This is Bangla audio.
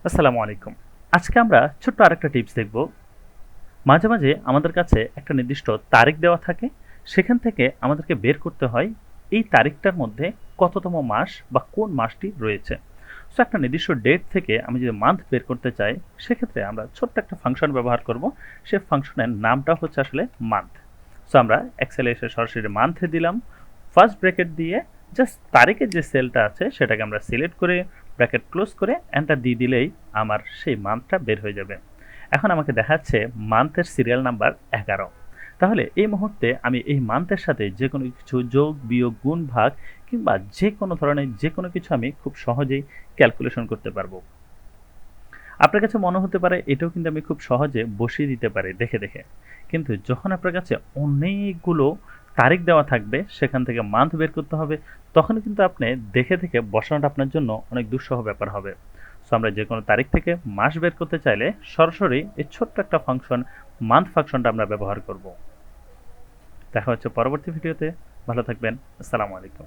আসসালামু আলাইকুম। আজকে আমরা ছোট্ট আরেকটা টিপস দেখব। মাঝে, মাঝে আমাদের কাছে একটা নির্দিষ্ট তারিখ দেওয়া থাকে। সেখান থেকে আমাদেরকে বের করতে হয় এই তারিখটার মধ্যে কততম মাস বা কোন মাসটি রয়েছে। সো একটা নির্দিষ্ট ডেট থেকে আমি যদি মান্থ বের করতে চাই, সেক্ষেত্রে আমরা ছোট্ট একটা ফাংশন ব্যবহার করব। সে ফাংশনের নামটা হচ্ছে আসলে মান্থ। সো আমরা এক্সেলে এসে সরাসরি মান্থে দিলাম। ফার্স্ট ব্র্যাকেট দিয়ে জাস্ট তারিখের যে সেলটা আছে সেটাকে আমরা সিলেক্ট করে ব্র্যাকেট ক্লোজ করে এন্টার দিয়ে দিলেই আমার সেই মান্থটা বের হয়ে যাবে। এখন আমাকে দেখাচ্ছে মান্থের সিরিয়াল নাম্বার 11। তাহলে এই মুহূর্তে আমি এই মান্থের সাথে যে কোনো কিছু যোগ বিয়োগ গুণ ভাগ কিংবা যে কোনো ধরনের যে কোনো কিছু আমি খুব সহজেই ক্যালকুলেশন করতে পারবো। আপনার কাছে মনে হতে পারে এটাও কিন্তু আমি খুব সহজে বসিয়ে দিতে পারি দেখে দেখে, কিন্তু যখন আপনার কাছে অনেকগুলো তারিখ দেওয়া থাকবে সেখান থেকে মান্থ বের করতে হবে, তখন কিন্তু আপনি দেখে দেখে বসানোটা আপনার জন্য অনেক দুঃসহ ব্যাপার হবে। সো আমরা যে কোনো তারিখ থেকে মাস বের করতে চাইলে সরাসরি এই ছোট্ট একটা ফাংশন মান্থ ফাংশনটা আমরা ব্যবহার করব। দেখা হচ্ছে পরবর্তী ভিডিওতে। ভালো থাকবেন। আসসালামু আলাইকুম।